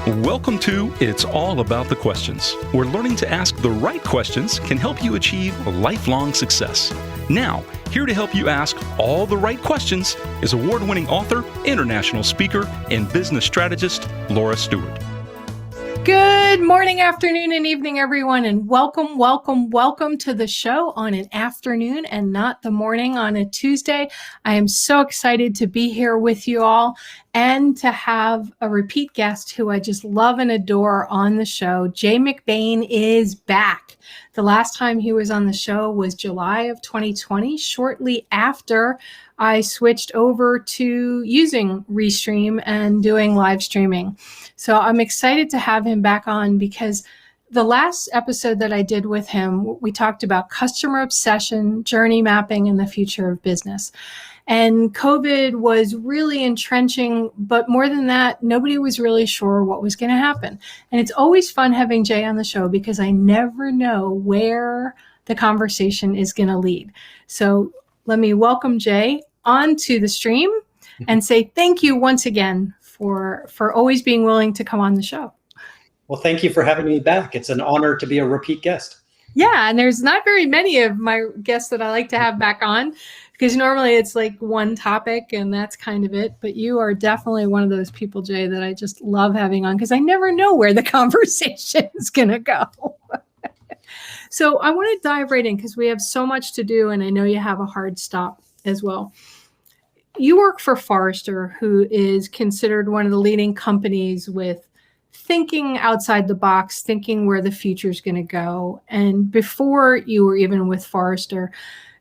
Welcome to It's All About the Questions, where learning to ask the right questions can help you achieve lifelong success. Now, here to help you ask all the right questions is award-winning author, international speaker, and business strategist, Laura Stewart. Good morning, afternoon, and evening, everyone, and welcome to the show on an afternoon and not the morning on a Tuesday. I am so excited to be here with you all and to have a repeat guest who I just love and adore on the show. Jay McBain is back. The last time he was on the show was July of 2020, shortly after I switched over to using Restream and doing live streaming. So I'm excited to have him back on because the last episode that I did with him, we talked about customer obsession, journey mapping, and the future of business. And COVID was really entrenching, but more than that, nobody was really sure what was going to happen. And it's always fun having Jay on the show because I never know where the conversation is going to lead. So let me welcome Jay onto the stream and say thank you once again for always being willing to come on the show. Well, thank you for having me back. It's an honor to be a repeat guest. Yeah, and there's not very many of my guests that I like to have back on because normally it's like one topic and that's kind of it. But you are definitely one of those people, Jay, that I just love having on because I never know where the conversation is going to go. So I want to dive right in because we have so much to do and I know you have a hard stop as well. You work for Forrester, who is considered one of the leading companies with thinking outside the box, thinking where the future is going to go. And before you were even with Forrester,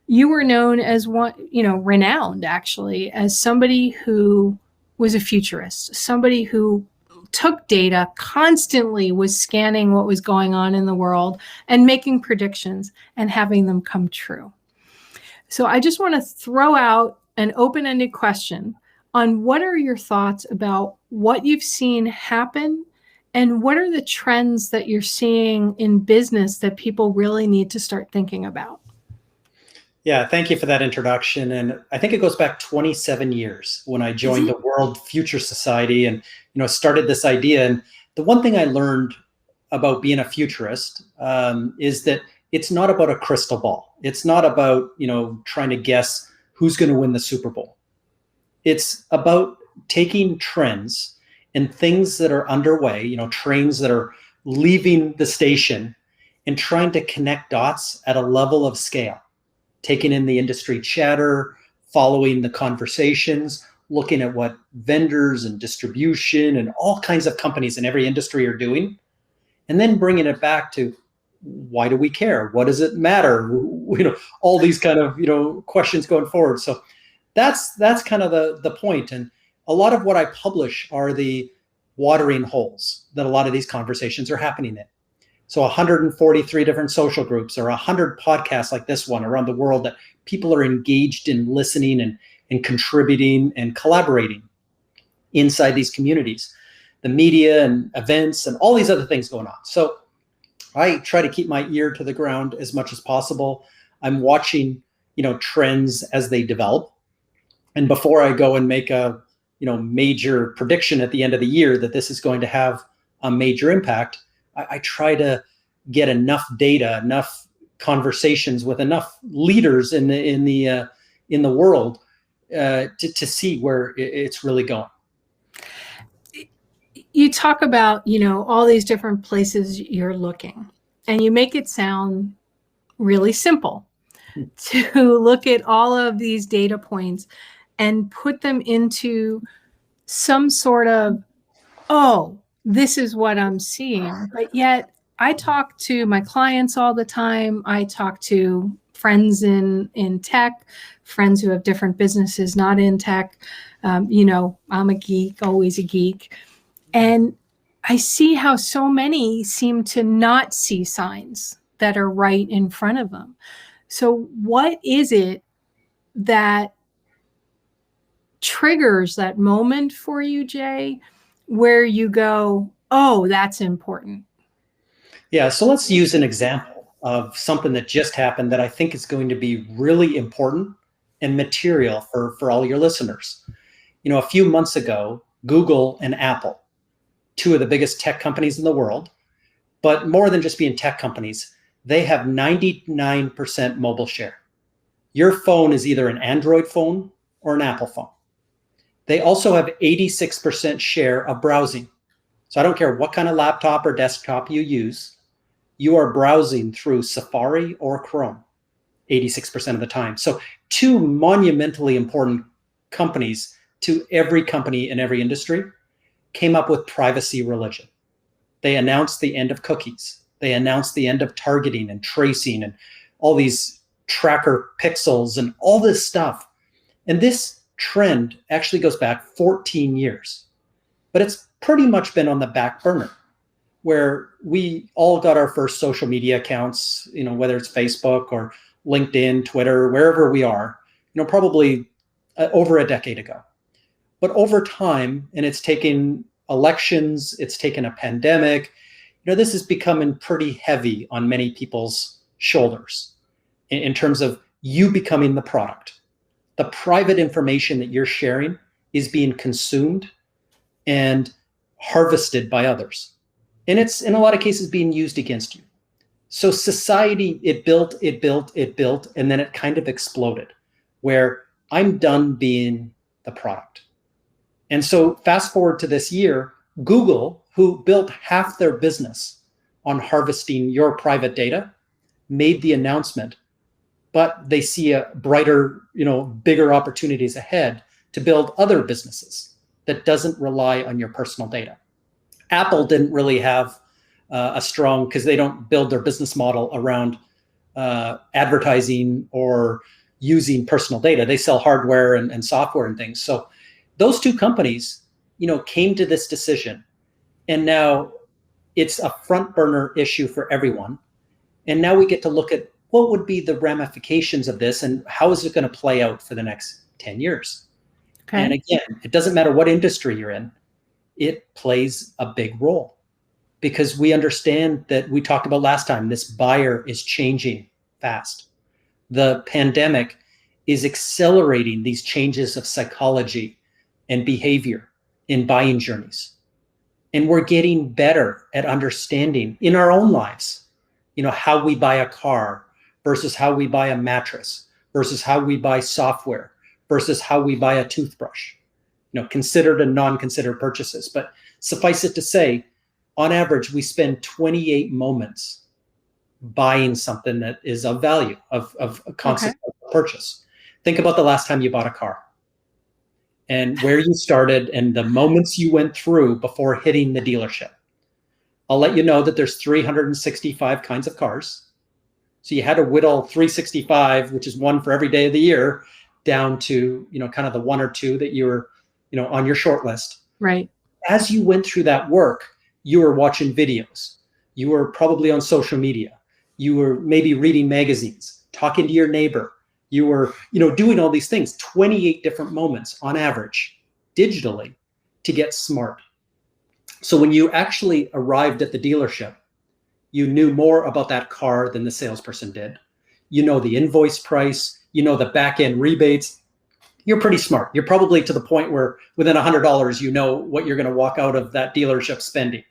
you were known as renowned actually, as somebody who was a futurist, somebody who took data, constantly was scanning what was going on in the world and making predictions and having them come true. So I just want to throw out an open-ended question on what are your thoughts about what you've seen happen and what are the trends that you're seeing in business that people really need to start thinking about? Yeah, thank you for that introduction. And I think it goes back 27 years when I joined the World Future Society and started this idea. And the one thing I learned about being a futurist is that it's not about a crystal ball. It's not about trying to guess who's going to win the Super Bowl. It's about taking trends and things that are underway, trains that are leaving the station and trying to connect dots at a level of scale, taking in the industry chatter, following the conversations, looking at what vendors and distribution and all kinds of companies in every industry are doing, and then bringing it back to why do we care? What does it matter? All these kind of, questions going forward. So that's kind of the point. And a lot of what I publish are the watering holes that a lot of these conversations are happening in. So 143 different social groups or 100 podcasts like this one around the world that people are engaged in listening and contributing and collaborating inside these communities, the media and events and all these other things going on. So I try to keep my ear to the ground as much as possible. I'm watching, trends as they develop. And before I go and make a, major prediction at the end of the year that this is going to have a major impact, I try to get enough data, enough conversations with enough leaders in the world to see where it's really going. You talk about, all these different places you're looking, and you make it sound really simple to look at all of these data points and put them into some sort of, oh, this is what I'm seeing. But yet I talk to my clients all the time. I talk to friends in tech, friends who have different businesses, not in tech. I'm a geek, always a geek. And I see how so many seem to not see signs that are right in front of them. So what is it that triggers that moment for you, Jay, where you go, oh, that's important? Yeah, so let's use an example of something that just happened that I think is going to be really important and material for all your listeners. A few months ago, Google and Apple two of the biggest tech companies in the world. But more than just being tech companies, they have 99% mobile share. Your phone is either an Android phone or an Apple phone. They also have 86% share of browsing. So I don't care what kind of laptop or desktop you use, you are browsing through Safari or Chrome 86% of the time. So two monumentally important companies to every company in every industry came up with privacy religion. They announced the end of cookies. They announced the end of targeting and tracing and all these tracker pixels and all this stuff. And this trend actually goes back 14 years, but it's pretty much been on the back burner, where we all got our first social media accounts, whether it's Facebook or LinkedIn, Twitter, wherever we are, probably over a decade ago. But over time, and it's taken elections, it's taken a pandemic, this is becoming pretty heavy on many people's shoulders in terms of you becoming the product. The private information that you're sharing is being consumed and harvested by others. And it's in a lot of cases being used against you. So society, it built, and then it kind of exploded, where I'm done being the product. And so fast forward to this year, Google, who built half their business on harvesting your private data, made the announcement, but they see a brighter, bigger opportunities ahead to build other businesses that doesn't rely on your personal data. Apple didn't really have a strong, because they don't build their business model around advertising or using personal data. They sell hardware and software and things. So those two companies, came to this decision, and now it's a front burner issue for everyone. And now we get to look at what would be the ramifications of this and how is it going to play out for the next 10 years. Okay. And again, it doesn't matter what industry you're in, it plays a big role, because we understand that we talked about last time, this buyer is changing fast. The pandemic is accelerating these changes of psychology and behavior in buying journeys. And we're getting better at understanding in our own lives, how we buy a car versus how we buy a mattress versus how we buy software versus how we buy a toothbrush, considered and non-considered purchases. But suffice it to say, on average, we spend 28 moments buying something that is of value, of a concept of purchase. Think about the last time you bought a car and where you started and the moments you went through before hitting the dealership. I'll let you know that there's 365 kinds of cars. So you had to whittle 365, which is one for every day of the year, down to, kind of the one or two that you were, on your short list. Right. As you went through that work, you were watching videos. You were probably on social media. You were maybe reading magazines, talking to your neighbor. You were, doing all these things, 28 different moments on average, digitally, to get smart. So when you actually arrived at the dealership, you knew more about that car than the salesperson did. You know the invoice price, the back end rebates. You're pretty smart. You're probably to the point where within $100, you know what you're going to walk out of that dealership spending.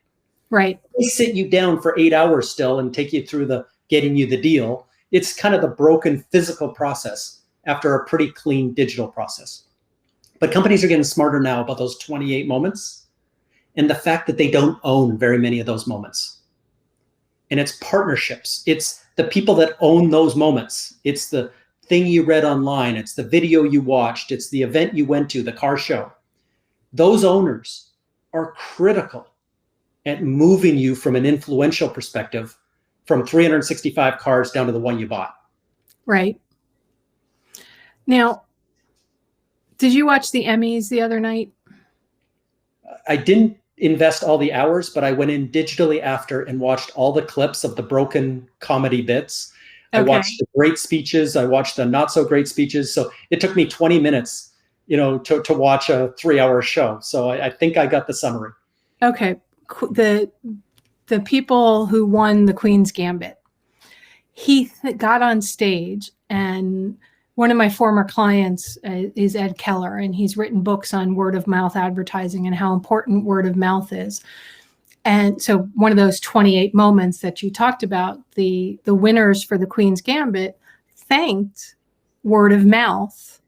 Right. They sit you down for 8 hours still and take you through getting you the deal. It's kind of the broken physical process after a pretty clean digital process. But companies are getting smarter now about those 28 moments and the fact that they don't own very many of those moments. And it's partnerships. It's the people that own those moments. It's the thing you read online. It's the video you watched. It's the event you went to, the car show. Those owners are critical at moving you from an influential perspective from 365 cars down to the one you bought. Right. Now, did you watch the Emmys the other night? I didn't invest all the hours, but I went in digitally after and watched all the clips of the broken comedy bits. Okay. I watched the great speeches. I watched the not so great speeches. So it took me 20 minutes, to watch a 3-hour show. So I think I got the summary. Okay. The people who won the Queen's Gambit, he got on stage and One of my former clients is Ed Keller, and he's written books on word of mouth advertising and how important word of mouth is. And so one of those 28 moments that you talked about, the winners for the Queen's Gambit thanked word of mouth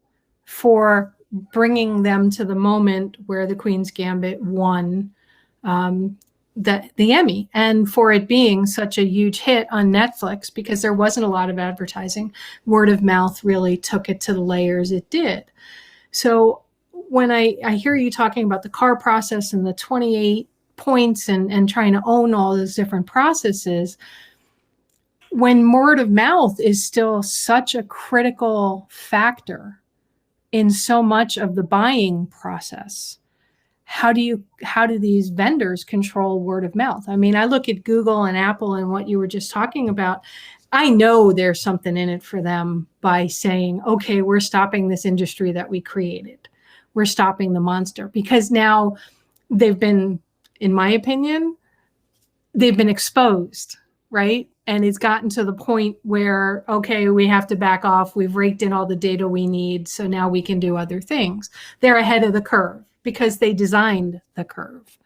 for bringing them to the moment where the Queen's Gambit won the Emmy, and for it being such a huge hit on Netflix, because there wasn't a lot of advertising. Word of mouth really took it to the layers it did. So when I hear you talking about the CAR process and the 28 points and trying to own all those different processes, when word of mouth is still such a critical factor in so much of the buying process, how do these vendors control word of mouth? I mean, I look at Google and Apple and what you were just talking about. I know there's something in it for them by saying, okay, we're stopping this industry that we created. We're stopping the monster, because now they've been, in my opinion, they've been exposed, right? And it's gotten to the point where, okay, we have to back off. We've raked in all the data we need, so now we can do other things. They're ahead of the curve because they designed the curve.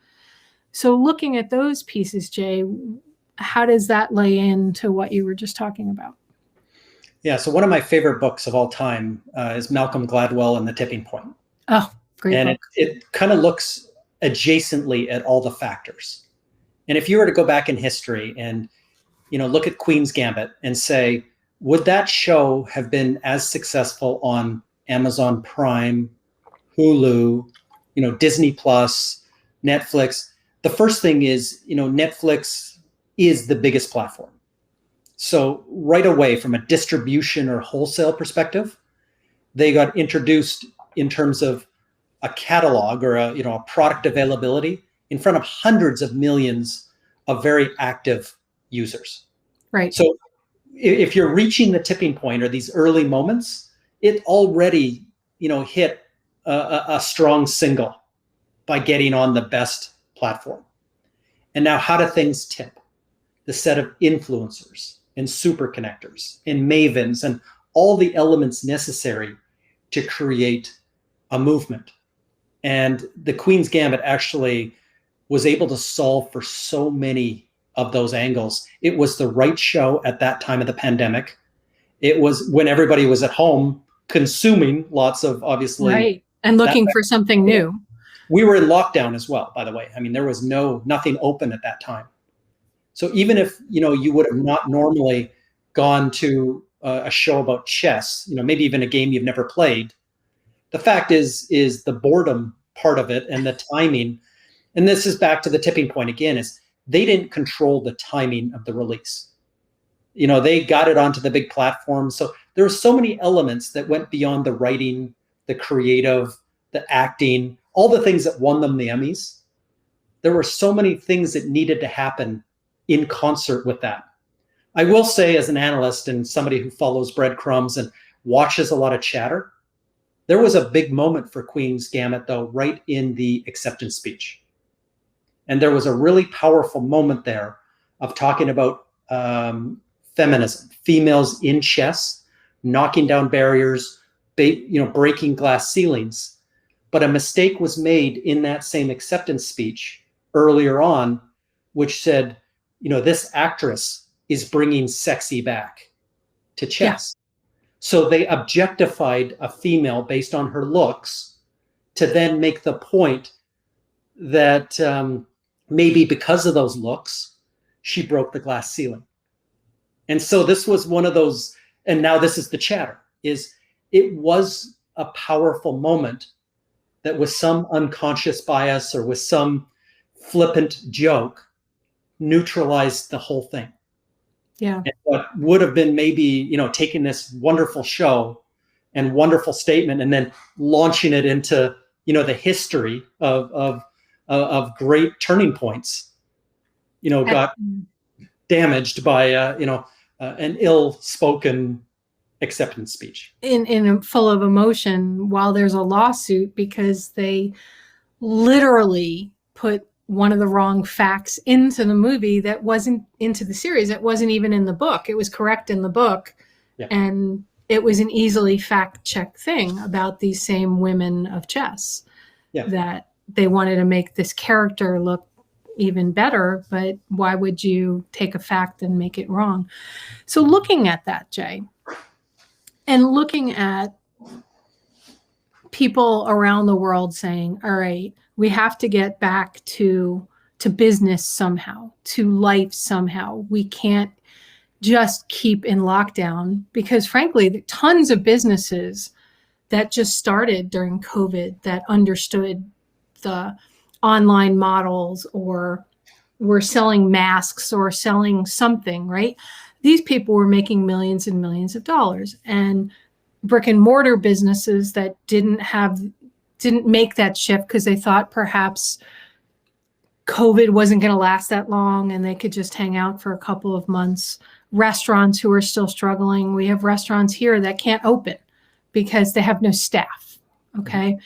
So looking at those pieces, Jay, how does that lay into what you were just talking about? Yeah, so one of my favorite books of all time is Malcolm Gladwell and the Tipping Point. Oh, great and book. it kind of looks adjacently at all the factors. And if you were to go back in history and look at Queen's Gambit and say, would that show have been as successful on Amazon Prime, Hulu, Disney Plus, Netflix? The first thing is, Netflix is the biggest platform. So right away, from a distribution or wholesale perspective, they got introduced in terms of a catalog or a product availability in front of hundreds of millions of very active users. Right. So if you're reaching the tipping point or these early moments, it already, hit a strong signal by getting on the best platform. And now how do things tip? The set of influencers and super connectors and mavens and all the elements necessary to create a movement. And the Queen's Gambit actually was able to solve for so many of those angles. It was the right show at that time of the pandemic. It was when everybody was at home consuming lots of, obviously. Right. And looking for something new. We were in lockdown as well, by the way. I mean, there was nothing open at that time. So even if, you would have not normally gone to a show about chess, maybe even a game you've never played, the fact is the boredom part of it and the timing. And this is back to the tipping point again, is they didn't control the timing of the release. They got it onto the big platform. So there were so many elements that went beyond the writing, the creative, the acting, all the things that won them the Emmys. There were so many things that needed to happen in concert with that. I will say, as an analyst and somebody who follows breadcrumbs and watches a lot of chatter, there was a big moment for Queen's Gambit, though, right in the acceptance speech. And there was a really powerful moment there of talking about feminism, females in chess, knocking down barriers, breaking glass ceilings. But a mistake was made in that same acceptance speech earlier on, which said, this actress is bringing sexy back to chess. Yeah. So they objectified a female based on her looks to then make the point that maybe because of those looks, she broke the glass ceiling. And so this was one of those, and now this is the chatter, is it was a powerful moment that with some unconscious bias or with some flippant joke neutralized the whole thing. Yeah. And what would have been maybe, taking this wonderful show and wonderful statement and then launching it into, the history of great turning points, got damaged by, an ill-spoken acceptance speech. In full of emotion, while there's a lawsuit because they literally put one of the wrong facts into the movie that wasn't into the series. It wasn't even in the book. It was correct in the book. Yeah. And it was an easily fact-checked thing about these same women of chess, that they wanted to make this character look even better, but why would you take a fact and make it wrong? So looking at that, Jay, and looking at people around the world saying, all right, we have to get back to business somehow, to life somehow. We can't just keep in lockdown, because frankly, tons of businesses that just started during COVID that understood the online models, or were selling masks or selling something, right? These people were making millions and millions of dollars. And brick and mortar businesses that didn't make that shift because they thought perhaps COVID wasn't going to last that long and they could just hang out for a couple of months. Restaurants who are still struggling. We have restaurants here that can't open because they have no staff. Okay.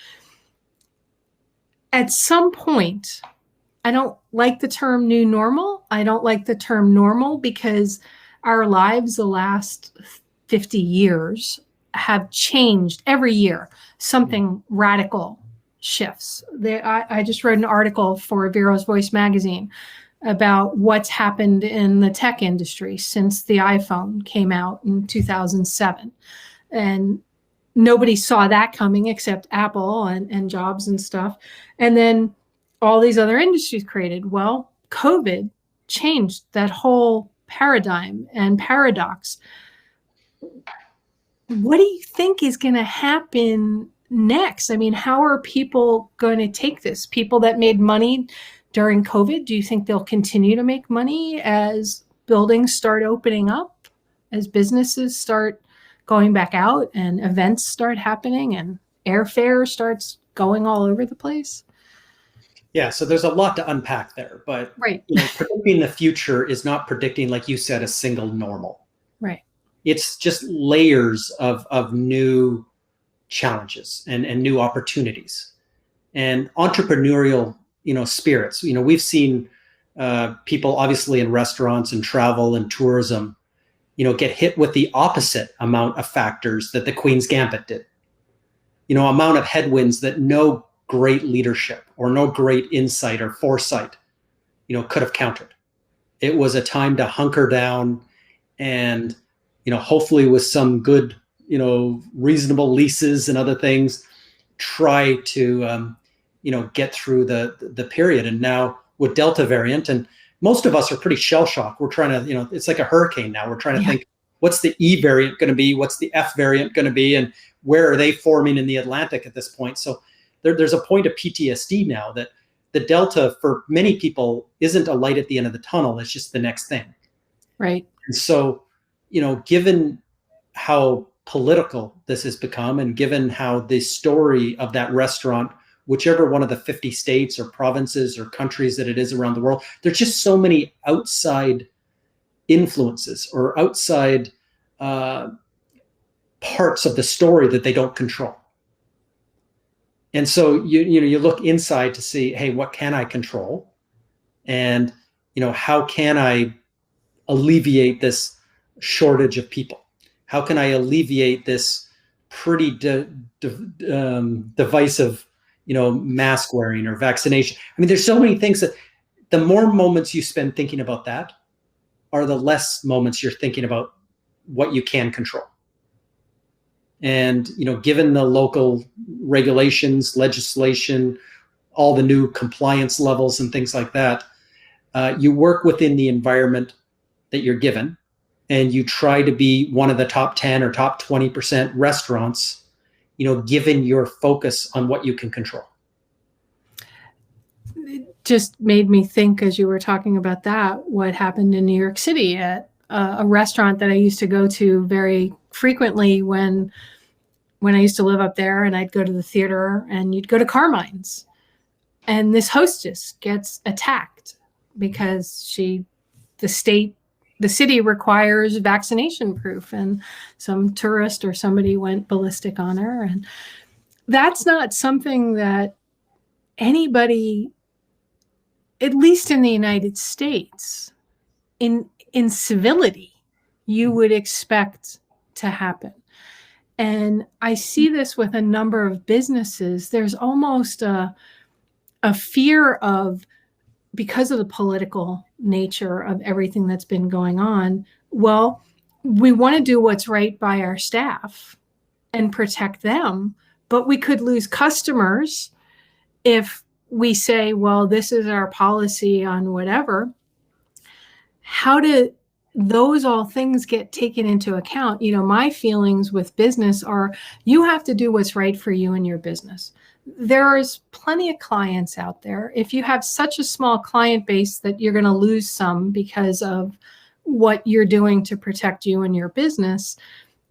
At some point, I don't like the term new normal. I don't like the term normal, because our lives the last 50 years have changed every year. Something radical shifts. I just wrote an article for Vero's Voice magazine about what's happened in the tech industry since the iPhone came out in 2007. And nobody saw that coming except Apple and Jobs and stuff. And then all these other industries created. Well, COVID changed that whole paradigm and paradox. What do you think is going to happen next? I mean, how are people going to take this? People that made money during COVID, do you think they'll continue to make money as buildings start opening up, as businesses start going back out and events start happening and airfare starts going all over the place? Yeah, so there's a lot to unpack there, but right. Predicting the future is not predicting, like you said, a single normal. Right. It's just layers of new challenges and new opportunities and entrepreneurial, spirits. We've seen people obviously in restaurants and travel and tourism, get hit with the opposite amount of factors that the Queen's Gambit did. Amount of headwinds that no great leadership or no great insight or foresight, could have countered. It was a time to hunker down and, hopefully with some good, reasonable leases and other things, try to, get through the period. And now with Delta variant, and most of us are pretty shell shocked. We're trying to, it's like a hurricane now. We're trying to think, what's the E variant going to be? What's the F variant going to be? And where are they forming in the Atlantic at this point? So there's a point of PTSD now that the Delta for many people isn't a light at the end of the tunnel. It's just the next thing. Right. And so, given how political this has become, and given how the story of that restaurant, whichever one of the 50 states or provinces or countries that it is around the world, there's just so many outside influences or outside parts of the story that they don't control. And so you look inside to see, hey, what can I control? And, how can I alleviate this shortage of people? How can I alleviate this pretty divisive, mask wearing or vaccination? I mean, there's so many things that the more moments you spend thinking about that are the less moments you're thinking about what you can control. And, given the local regulations, legislation, all the new compliance levels and things like that, you work within the environment that you're given, and you try to be one of the top 10 or top 20% restaurants, given your focus on what you can control. It just made me think, as you were talking about that, what happened in New York City at a restaurant that I used to go to very frequently when I used to live up there, and I'd go to the theater, and you'd go to Carmine's, and this hostess gets attacked because the city requires vaccination proof, and some tourist or somebody went ballistic on her. And that's not something that anybody, at least in the United States, in civility, you would expect to happen. And I see this with a number of businesses. There's almost a fear of, because of the political nature of everything that's been going on, well, we want to do what's right by our staff and protect them, but we could lose customers if we say, well, this is our policy on whatever. How do those all things get taken into account? You know, my feelings with business are, you have to do what's right for you and your business. There's plenty of clients out there. If you have such a small client base that you're going to lose some because of what you're doing to protect you and your business,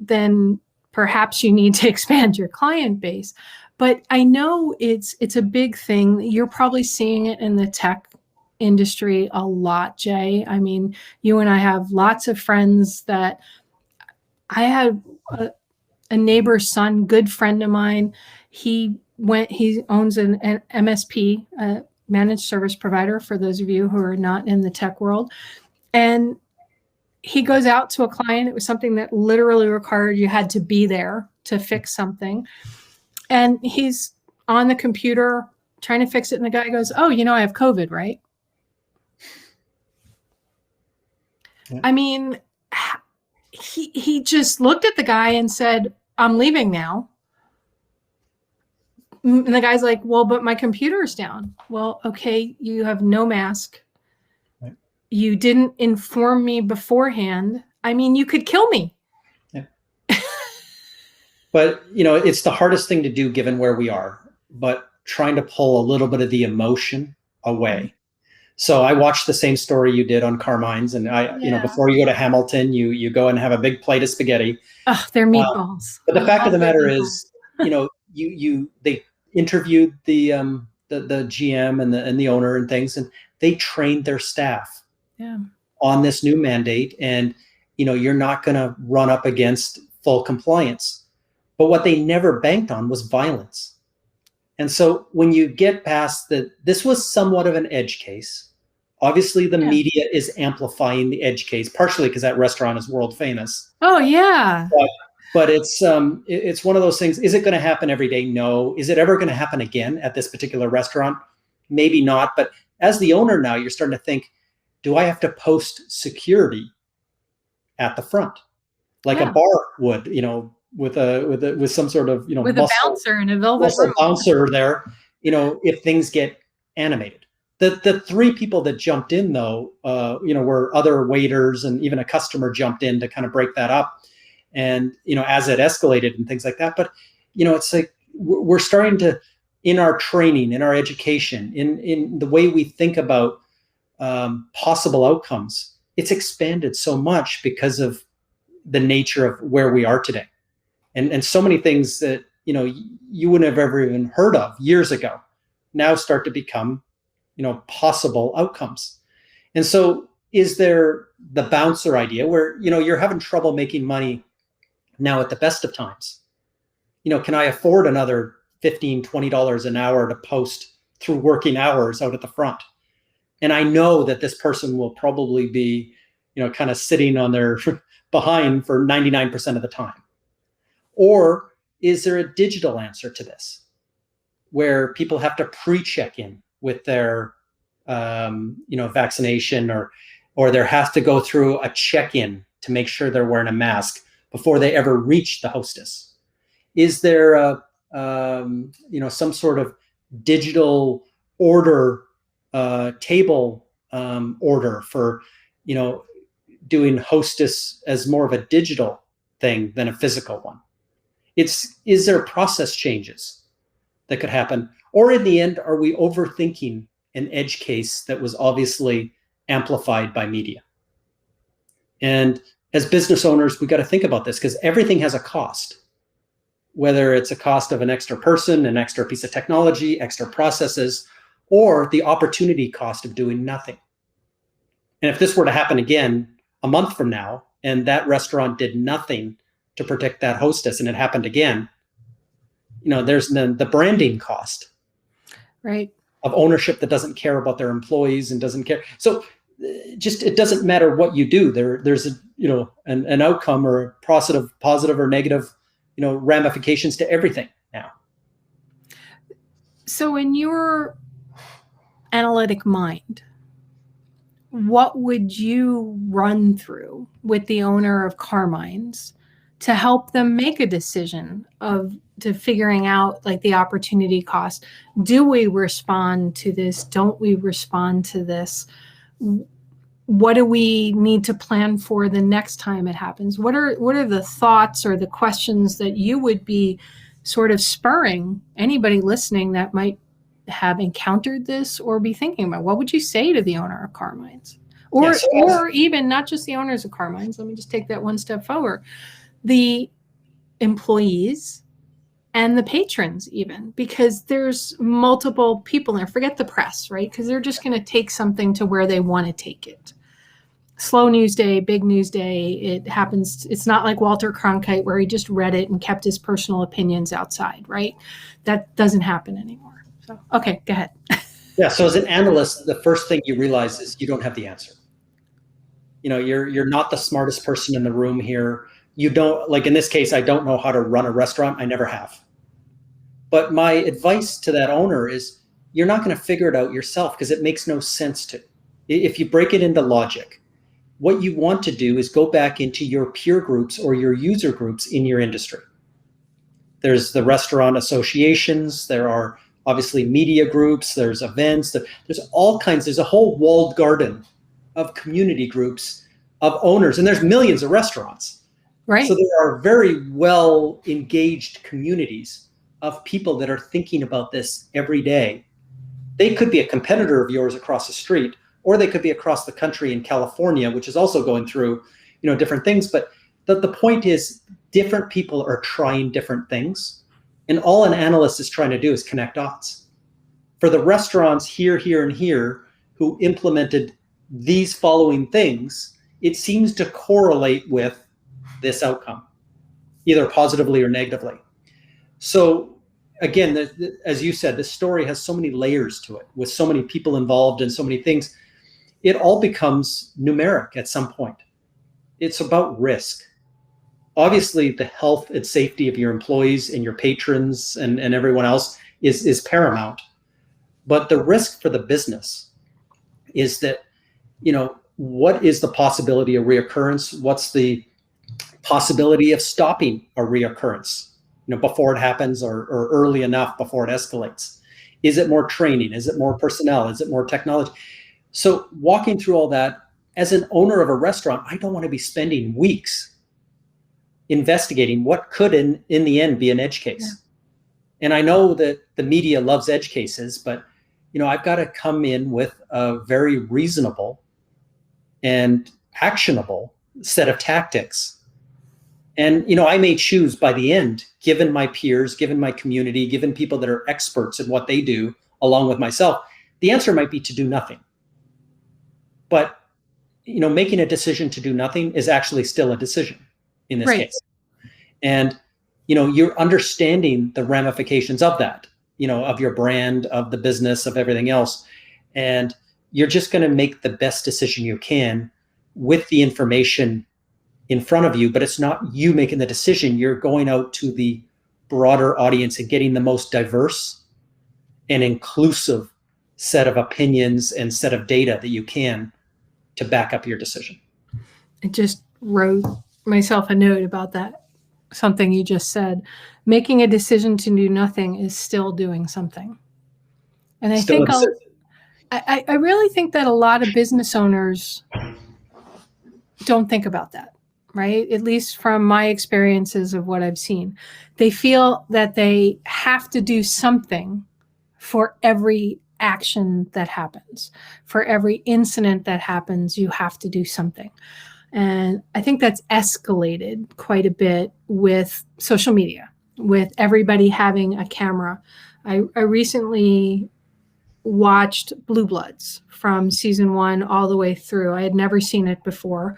then perhaps you need to expand your client base. But I know it's a big thing. You're probably seeing it in the tech industry a lot, Jay. I mean, you and I have lots of friends that I had a neighbor's son, good friend of mine. He owns an MSP, managed service provider, for those of you who are not in the tech world. And he goes out to a client. It was something that literally required you had to be there to fix something. And he's on the computer trying to fix it. And the guy goes, oh, you know, I have COVID, right? Yeah. I mean, he just looked at the guy and said, I'm leaving now. And the guy's like, well, but my computer's down. Well, okay, you have no mask. Right. You didn't inform me beforehand. I mean, you could kill me. Yeah. But, you know, it's the hardest thing to do given where we are, but trying to pull a little bit of the emotion away. So I watched the same story you did on Carmine's, and you know, before you go to Hamilton, you go and have a big plate of spaghetti. Oh, they're meatballs. But the fact of the matter is, you know, they interviewed the GM and the owner and things, and they trained their staff on this new mandate. And, you know, you're not going to run up against full compliance. But what they never banked on was violence. And so when you get past this was somewhat of an edge case. Obviously, the media is amplifying the edge case, partially because that restaurant is world famous. Oh, yeah. But it's one of those things. Is it going to happen every day? No. Is it ever going to happen again at this particular restaurant? Maybe not. But as the owner now, you're starting to think, do I have to post security at the front, like a bar would, you know, with some sort of, you know, with a bouncer and a velvet room. Bouncer there, you know, if things get animated. The three people that jumped in, though, you know, were other waiters, and even a customer jumped in to kind of break that up. And, you know, as it escalated and things like that. But, you know, it's like we're starting to, in our training, in our education, in the way we think about possible outcomes, it's expanded so much because of the nature of where we are today. And so many things that, you know, you wouldn't have ever even heard of years ago now start to become, you know, possible outcomes. And so is there the bouncer idea where, you know, you're having trouble making money now at the best of times? You know, can I afford another $15, $20 an hour to post through working hours out at the front? And I know that this person will probably be, you know, kind of sitting on their behind for 99% of the time. Or is there a digital answer to this where people have to pre-check in with their, you know, vaccination, or there has to go through a check-in to make sure they're wearing a mask before they ever reach the hostess? Is there a, you know, some sort of digital order, table order for, you know, doing hostess as more of a digital thing than a physical one? Is there process changes that could happen? Or in the end, are we overthinking an edge case that was obviously amplified by media? And as business owners, we got to think about this, because everything has a cost, whether it's a cost of an extra person, an extra piece of technology, extra processes, or the opportunity cost of doing nothing. And if this were to happen again a month from now, and that restaurant did nothing to protect that hostess, and it happened again, you know, there's the branding cost, right, of ownership that doesn't care about their employees and doesn't care. So just, it doesn't matter what you do. There's a, you know, an outcome or a positive or negative, you ramifications to everything now. So in your analytic mind, what would you run through with the owner of Carmine's to help them make a decision to figuring out like the opportunity cost? Do we respond to this? Don't we respond to this? What do we need to plan for the next time it happens? What are the thoughts or the questions that you would be sort of spurring anybody listening that might have encountered this or be thinking about? What would you say to the owner of Carmine's? Or even not just the owners of Carmine's, let me just take that one step forward, the employees and the patrons even, because there's multiple people there. Forget the press, right? Because they're just going to take something to where they want to take it. Slow news day, big news day, it happens. It's not like Walter Cronkite where he just read it and kept his personal opinions outside, right? That doesn't happen anymore. So, okay, go ahead. Yeah. So as an analyst, the first thing you realize is you don't have the answer. You're not the smartest person in the room here. You don't, like in this case, I don't know how to run a restaurant. I never have. But my advice to that owner is you're not going to figure it out yourself because it makes no sense to. If you break it into logic, what you want to do is go back into your peer groups or your user groups in your industry. There's the restaurant associations. There are obviously media groups. There's events. There's all kinds. There's a whole walled garden of community groups of owners. And there's millions of restaurants. Right. So there are very well engaged communities of people that are thinking about this every day. They could be a competitor of yours across the street, or they could be across the country in California, which is also going through, different things. But the point is different people are trying different things. And all an analyst is trying to do is connect dots. For the restaurants here, and here who implemented these following things, it seems to correlate with this outcome, either positively or negatively. So again, as you said, this story has so many layers to it with so many people involved and so many things. It all becomes numeric at some point. It's about risk. Obviously, the health and safety of your employees and your patrons and everyone else is paramount. But the risk for the business is that, what is the possibility of reoccurrence? What's the possibility of stopping a reoccurrence, before it happens or early enough before it escalates? Is it more training? Is it more personnel? Is it more technology? So walking through all that, as an owner of a restaurant, I don't want to be spending weeks investigating what could in the end be an edge case. Yeah. And I know that the media loves edge cases, but I've got to come in with a very reasonable and actionable set of tactics. And, I may choose by the end, given my peers, given my community, given people that are experts in what they do, along with myself, the answer might be to do nothing. But, making a decision to do nothing is actually still a decision in this case. And, you're understanding the ramifications of that, of your brand, of the business, of everything else. And you're just going to make the best decision you can with the information in front of you, but it's not you making the decision. You're going out to the broader audience and getting the most diverse and inclusive set of opinions and set of data that you can to back up your decision. I just wrote myself a note about that, something you just said. Making a decision to do nothing is still doing something. And I really think that a lot of business owners don't think about that, right? At least from my experiences of what I've seen. They feel that they have to do something for every action that happens. For every incident that happens, you have to do something. And I think that's escalated quite a bit with social media, with everybody having a camera. I recently watched Blue Bloods from season 1 all the way through. I had never seen it before.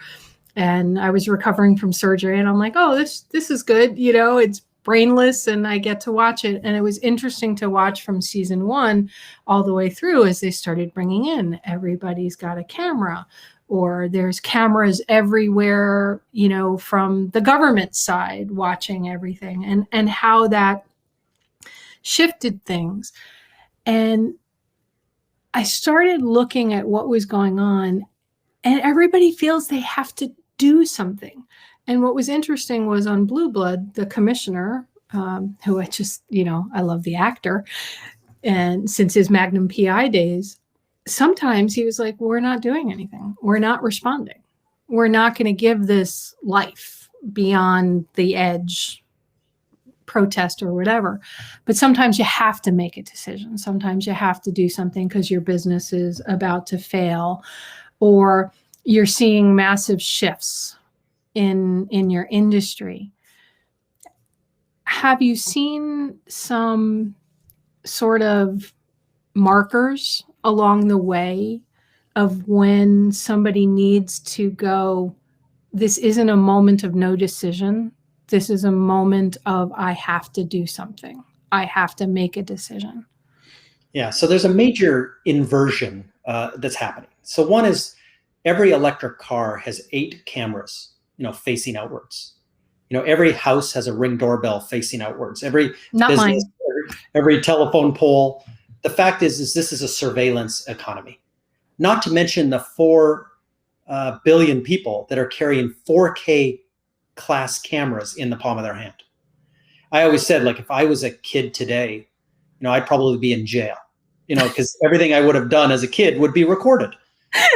And I was recovering from surgery and I'm like, oh, this is good. It's brainless and I get to watch it. And it was interesting to watch from season 1 all the way through as they started bringing in, everybody's got a camera. or there's cameras everywhere, from the government side watching everything, and how that shifted things. And I started looking at what was going on, and everybody feels they have to do something. And what was interesting was on Blue Blood, the commissioner, who I just, I love the actor, and since his Magnum PI days, sometimes he was like, we're not doing anything. We're not responding. We're not going to give this life beyond the edge protest or whatever. But sometimes you have to make a decision. Sometimes you have to do something because your business is about to fail, or you're seeing massive shifts in your industry. Have you seen some sort of markers along the way of when somebody needs to go, this isn't a moment of no decision. This is a moment of, I have to do something. I have to make a decision. Yeah, so there's a major inversion that's happening. So one is every electric car has 8 cameras, facing outwards. Every house has a Ring doorbell facing outwards. Every Not business, mine. every telephone pole. The fact is this is a surveillance economy. Not to mention the 4 billion people that are carrying 4K class cameras in the palm of their hand. I always said, like, if I was a kid today, I'd probably be in jail, because everything I would have done as a kid would be recorded.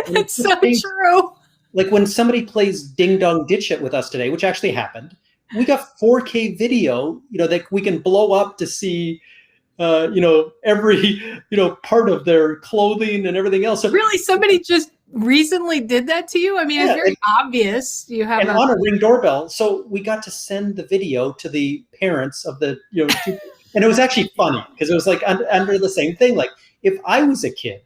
That's so true. Like when somebody plays Ding Dong Ditch It with us today, which actually happened, we got 4K video, that we can blow up to see, every, part of their clothing and everything else. So, really, somebody just recently did that to you? I mean, it's very obvious. You have on a Ring doorbell. So we got to send the video to the parents of the, and it was actually funny because it was like under the same thing. Like if I was a kid,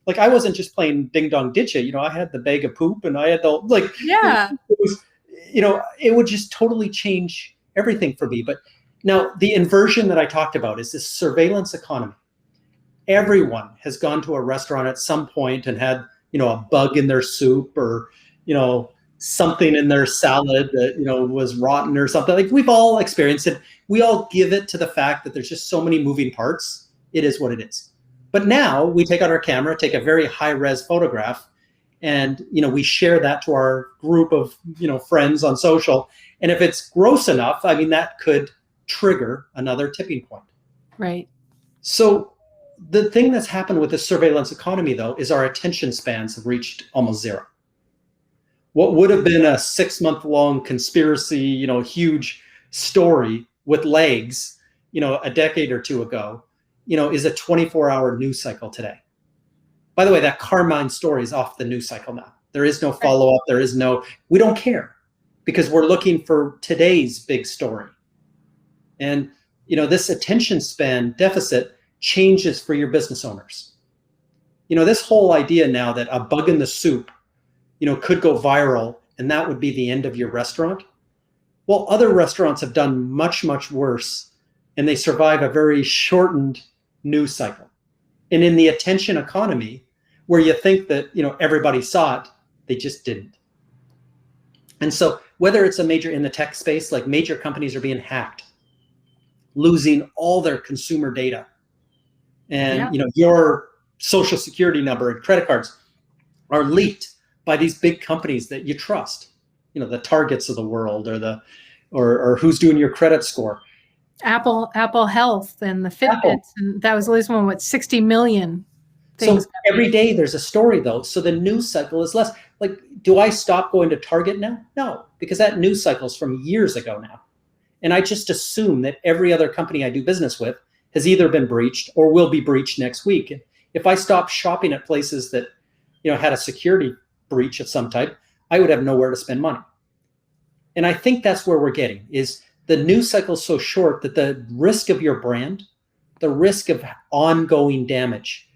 like I wasn't just playing Ding Dong Ditch It, I had the bag of poop and I had the, it was, it would just totally change everything for me. But now the inversion that I talked about is this surveillance economy. Everyone has gone to a restaurant at some point and had, a bug in their soup or, something in their salad that, was rotten or something. Like we've all experienced it. We all give it to the fact that there's just so many moving parts. It is what it is. But now we take out our camera, take a very high res photograph, and, we share that to our group of, friends on social. And if it's gross enough, I mean, that could trigger another tipping point. Right. So the thing that's happened with the surveillance economy, though, is our attention spans have reached almost zero. What would have been a 6-month-long conspiracy, huge story with legs, a decade or two ago, is a 24-hour news cycle today. By the way, that Carmine story is off the news cycle now. There is no follow-up. We don't care because we're looking for today's big story. And, this attention span deficit changes for your business owners. This whole idea now that a bug in the soup, could go viral and that would be the end of your restaurant. Well, other restaurants have done much, much worse and they survive a very shortened news cycle. And in the attention economy, where you think that, everybody saw it, they just didn't. And so whether it's a major in the tech space, like major companies are being hacked, losing all their consumer data. And your social security number and credit cards are leaked by these big companies that you trust, the Targets of the world or who's doing your credit score. Apple Health and the Fitbits, and that was the latest one, 60 million things. So every day there's a story though. So the news cycle is less. Like, do I stop going to Target now? No, because that news cycle is from years ago now. And I just assume that every other company I do business with has either been breached or will be breached next week. If I stopped shopping at places that, had a security breach of some type, I would have nowhere to spend money. And I think that's where we're getting is the news cycle is so short that the risk of your brand, the risk of ongoing damage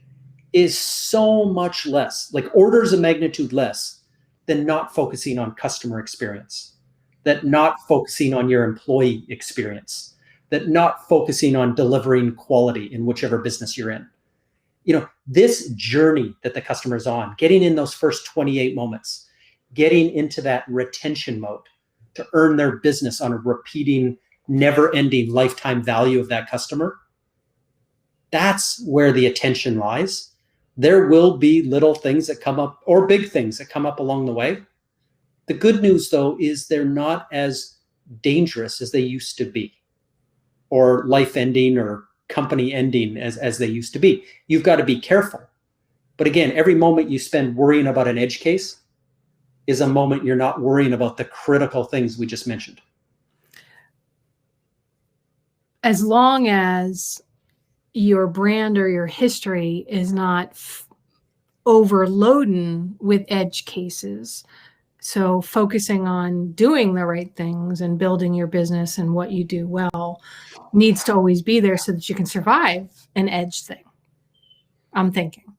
is so much less, like orders of magnitude less than not focusing on customer experience, that not focusing on your employee experience, that not focusing on delivering quality in whichever business you're in. this journey that the customer is on, getting in those first 28 moments, getting into that retention mode to earn their business on a repeating, never-ending lifetime value of that customer, that's where the attention lies. There will be little things that come up or big things that come up along the way. The good news, though, is they're not as dangerous as they used to be, or life-ending or company ending as they used to be. You've got to be careful. But again, every moment you spend worrying about an edge case is a moment you're not worrying about the critical things we just mentioned. As long as your brand or your history is not overloading with edge cases, so focusing on doing the right things and building your business and what you do well needs to always be there so that you can survive an edge thing, I'm thinking.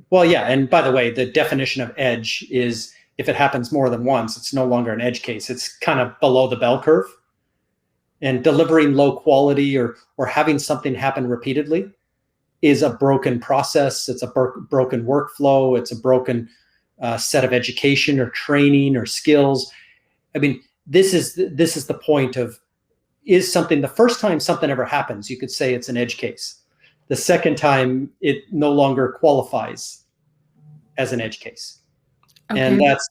Well, yeah. And by the way, the definition of edge is if it happens more than once, it's no longer an edge case. It's kind of below the bell curve. And delivering low quality or having something happen repeatedly is a broken process. It's a broken workflow. It's a broken set of education or training or skills. I mean, this is the point of, is something, the first time something ever happens, you could say it's an edge case. The second time, it no longer qualifies as an edge case. Okay. And that's,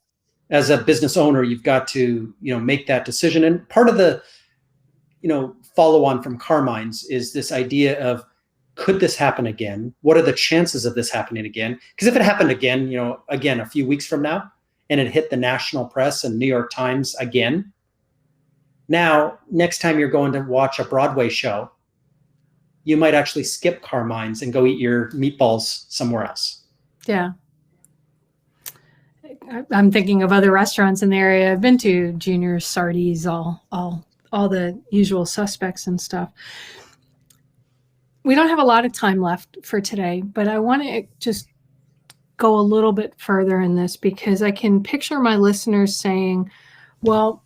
as a business owner, you've got to, make that decision. And part of the, follow on from Carmine's is this idea of, could this happen again? What are the chances of this happening again? Because if it happened again, again, a few weeks from now, and it hit the national press and New York Times again, now, next time you're going to watch a Broadway show, you might actually skip Carmine's and go eat your meatballs somewhere else. Yeah. I'm thinking of other restaurants in the area I've been to, Junior's, Sardi's, all the usual suspects and stuff. We don't have a lot of time left for today, but I want to just go a little bit further in this because I can picture my listeners saying, well,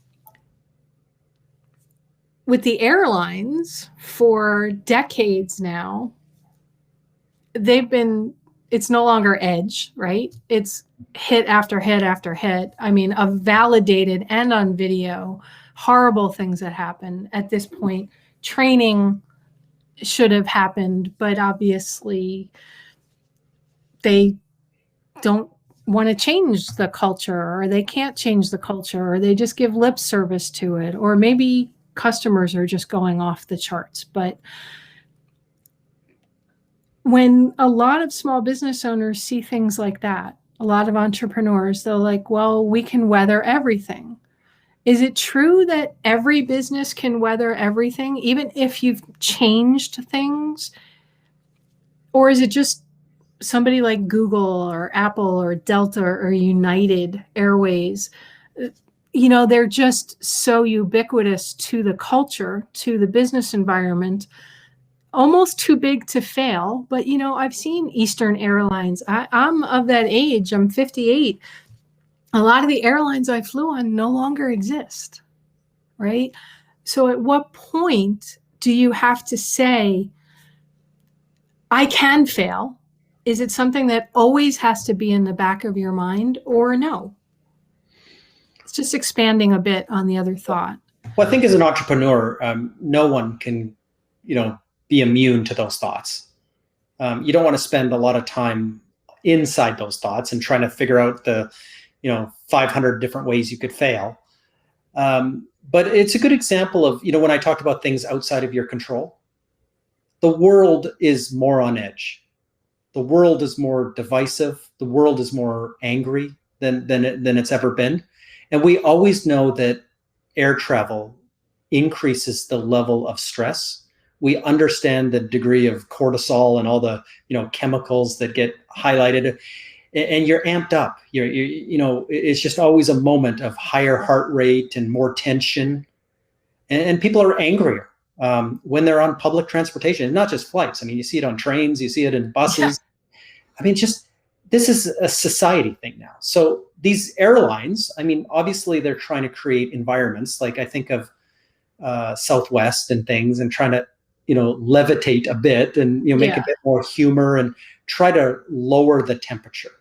with the airlines for decades now, it's no longer edge, right? It's hit after hit after hit. I mean, of validated and on video, horrible things that happen. At this point, training should have happened, but obviously they don't want to change the culture, or they can't change the culture, or they just give lip service to it, or maybe customers are just going off the charts. But when a lot of small business owners see things like that, a lot of entrepreneurs, they're like, well, we can weather everything. Is it true that every business can weather everything, even if you've changed things? Or is it just somebody like Google or Apple or Delta or United Airways? They're just so ubiquitous to the culture, to the business environment, almost too big to fail. But, I've seen Eastern Airlines. I'm of that age. I'm 58. A lot of the airlines I flew on no longer exist, right? So at what point do you have to say, I can fail? Is it something that always has to be in the back of your mind, or no? It's just expanding a bit on the other thought. Well, I think as an entrepreneur, no one can, be immune to those thoughts. You don't want to spend a lot of time inside those thoughts and trying to figure out the 500 different ways you could fail. But it's a good example of, when I talked about things outside of your control, the world is more on edge. The world is more divisive. The world is more angry than it's ever been. And we always know that air travel increases the level of stress. We understand the degree of cortisol and all the, chemicals that get highlighted. And you're amped up. It's just always a moment of higher heart rate and more tension. And people are angrier when they're on public transportation, not just flights. I mean, you see it on trains, you see it in buses. Yeah. I mean, this is a society thing now. So these airlines, I mean, obviously they're trying to create environments, like I think of Southwest and things, and trying to levitate a bit and, make a bit more humor and try to lower the temperature.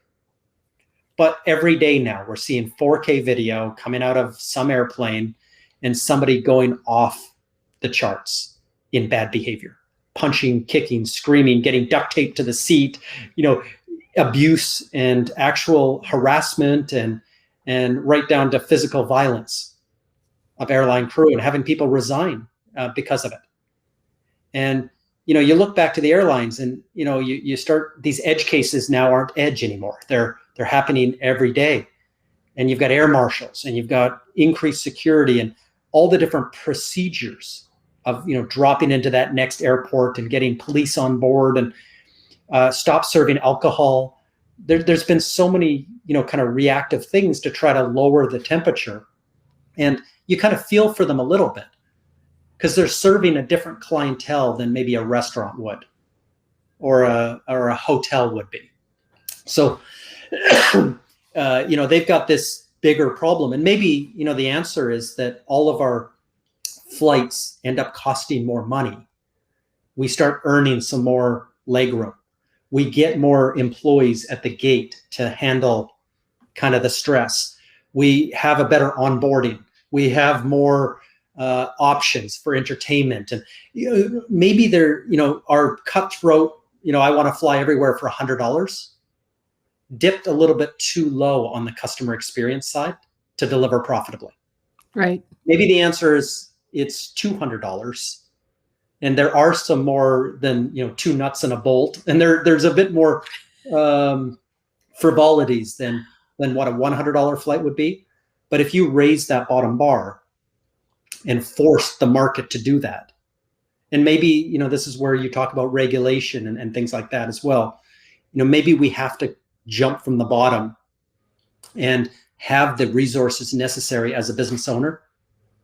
But every day now we're seeing 4K video coming out of some airplane and somebody going off the charts in bad behavior, punching, kicking, screaming, getting duct taped to the seat, abuse and actual harassment and right down to physical violence of airline crew and having people resign because of it. And, you look back to the airlines and, you start, these edge cases now aren't edge anymore. They're happening every day. And you've got air marshals and you've got increased security and all the different procedures of, dropping into that next airport and getting police on board and stop serving alcohol. There's been so many, kind of reactive things to try to lower the temperature. And you kind of feel for them a little bit because they're serving a different clientele than maybe a restaurant would or a hotel would be. So, they've got this bigger problem. And maybe, the answer is that all of our flights end up costing more money. We start earning some more legroom. We get more employees at the gate to handle kind of the stress. We have a better onboarding. We have more options for entertainment. And maybe they're, our cutthroat, I want to fly everywhere for $100, dipped a little bit too low on the customer experience side to deliver profitably. Right. Maybe the answer is it's $200. And there are some more than, two nuts and a bolt. And there's a bit more frivolities than what a $100 flight would be. But if you raise that bottom bar and force the market to do that, and maybe, this is where you talk about regulation and things like that as well. Maybe we have to jump from the bottom and have the resources necessary as a business owner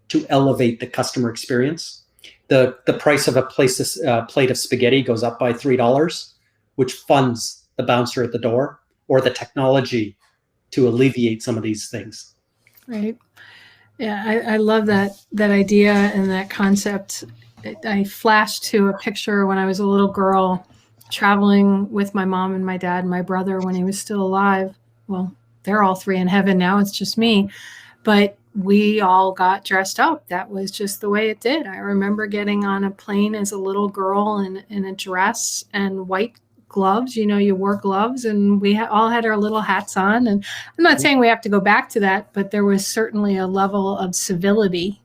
to elevate the customer experience. The price of a plate of spaghetti goes up by $3, which funds the bouncer at the door or the technology to alleviate some of these things. Right. Yeah, I love that idea and that concept. I flashed to a picture when I was a little girl traveling with my mom and my dad and my brother when he was still alive. Well, they're all three in heaven now. It's just me. But we all got dressed up. That was just the way it did. I remember getting on a plane as a little girl in a dress and white gloves. You wore gloves and we all had our little hats on. And I'm not saying we have to go back to that, but there was certainly a level of civility.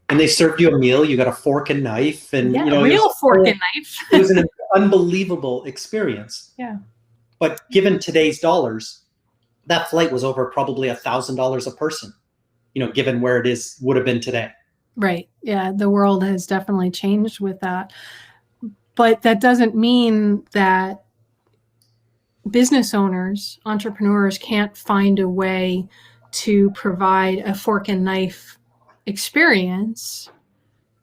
And they served you a meal. You got a fork and knife. And real fork and knife. It was an unbelievable experience. Yeah. But given today's dollars, that flight was over probably $1,000 a person, given where it would have been today. Right. Yeah. The world has definitely changed with that. But that doesn't mean that business owners, entrepreneurs can't find a way to provide a fork and knife experience.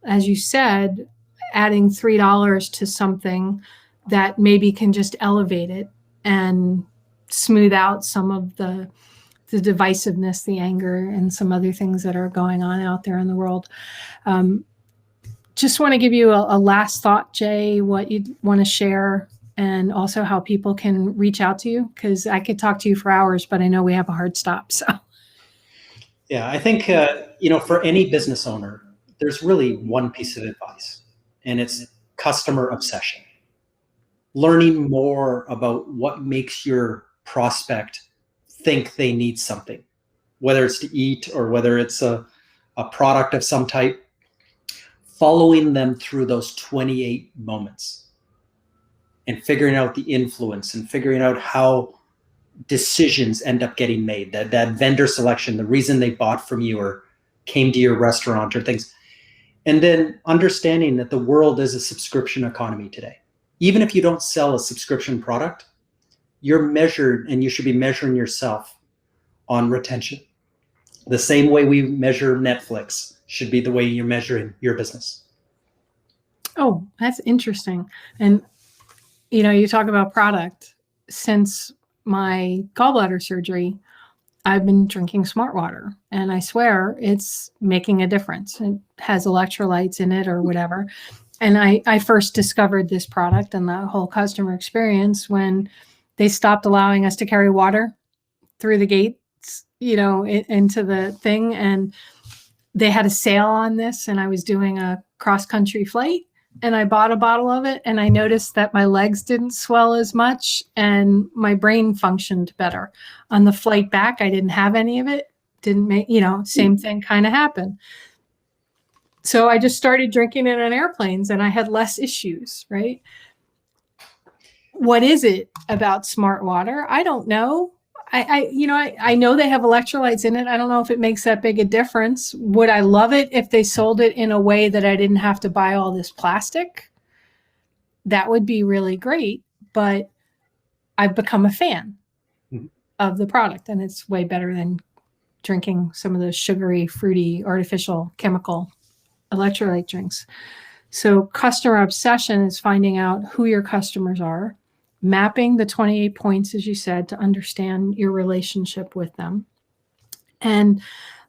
As you said, adding $3 to something that maybe can just elevate it and smooth out some of the divisiveness, the anger, and some other things that are going on out there in the world. Just want to give you a last thought, Jay, what you'd want to share, and also how people can reach out to you, because I could talk to you for hours, but I know we have a hard stop. So, yeah, I think, for any business owner, there's really one piece of advice, and it's customer obsession. Learning more about what makes your prospect think they need something, whether it's to eat or whether it's a product of some type. Following them through those 28 moments and figuring out the influence and figuring out how decisions end up getting made, that vendor selection, the reason they bought from you or came to your restaurant or things. And then understanding that the world is a subscription economy today. Even if you don't sell a subscription product, you're measured, and you should be measuring yourself on retention. The same way we measure Netflix should be the way you're measuring your business. Oh, that's interesting. And, you talk about product. Since my gallbladder surgery, I've been drinking smart water, and I swear it's making a difference. It has electrolytes in it or whatever. And I first discovered this product and the whole customer experience when they stopped allowing us to carry water through the gates, into the thing. And they had a sale on this, and I was doing a cross-country flight, and I bought a bottle of it, and I noticed that my legs didn't swell as much and my brain functioned better. On the flight back, I didn't have any of it. Didn't make, same thing kind of happened. So I just started drinking it on airplanes and I had less issues, right? What is it about smart water? I don't know. I know they have electrolytes in it. I don't know if it makes that big a difference. Would I love it if they sold it in a way that I didn't have to buy all this plastic? That would be really great, but I've become a fan of the product, and it's way better than drinking some of those sugary, fruity, artificial, chemical electrolyte drinks. So customer obsession is finding out who your customers are, mapping the 28 points, as you said, to understand your relationship with them. And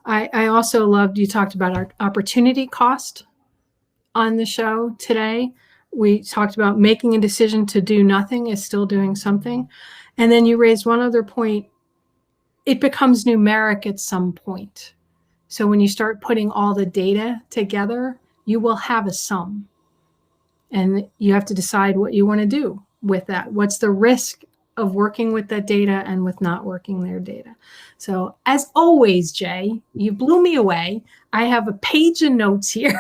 I also loved, you talked about our opportunity cost on the show today. We talked about making a decision to do nothing is still doing something. And then you raised one other point. It becomes numeric at some point. So when you start putting all the data together, you will have a sum. And you have to decide what you want to do with that. What's the risk of working with that data and with not working their data? So as always, Jay, you blew me away. I have a page of notes here.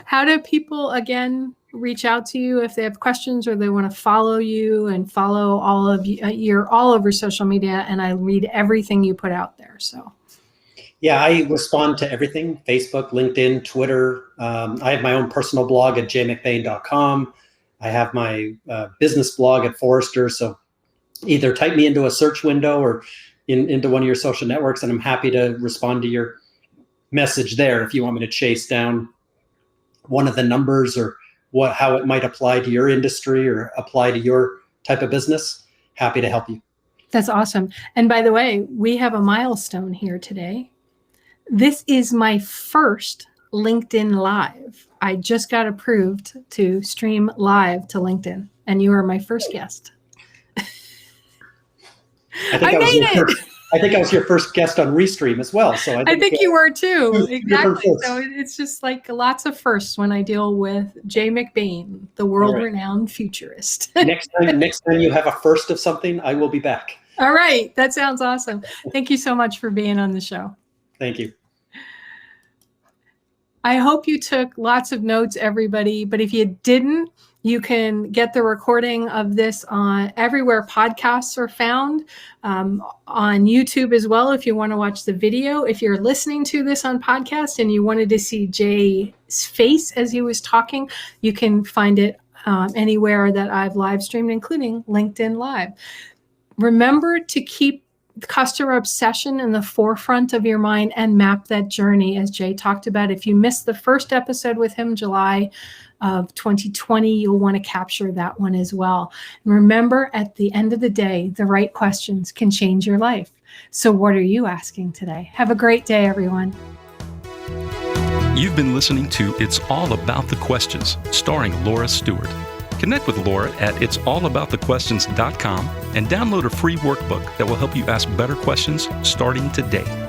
How do people, again, reach out to you if they have questions or they want to follow you and follow all of you? You're all over social media, and I read everything you put out there. So. Yeah, I respond to everything: Facebook, LinkedIn, Twitter. I have my own personal blog at jaymcbain.com. I have my business blog at Forrester. So either type me into a search window or into one of your social networks, and I'm happy to respond to your message there if you want me to chase down one of the numbers or how it might apply to your industry or apply to your type of business. Happy to help you. That's awesome. And by the way, we have a milestone here today. This is my first LinkedIn Live. I just got approved to stream live to LinkedIn, and you are my first guest. I made it. I think I was your first guest on Restream as well. So I think you were too. Exactly. So it's just like lots of firsts when I deal with Jay McBain, the world-renowned futurist. Next time you have a first of something, I will be back. All right. That sounds awesome. Thank you so much for being on the show. Thank you. I hope you took lots of notes, everybody. But if you didn't, you can get the recording of this on everywhere podcasts are found, on YouTube as well if you want to watch the video. If you're listening to this on podcast and you wanted to see Jay's face as he was talking, you can find it anywhere that I've live streamed, including LinkedIn Live. Remember to keep customer obsession in the forefront of your mind and map that journey, as Jay talked about. If you missed the first episode with him, July of 2020, you'll want to capture that one as well. And remember, at the end of the day, the right questions can change your life. So what are you asking today? Have a great day, everyone. You've been listening to It's All About the Questions, starring Laura Stewart. Connect with Laura at it'sallaboutthequestions.com and download a free workbook that will help you ask better questions starting today.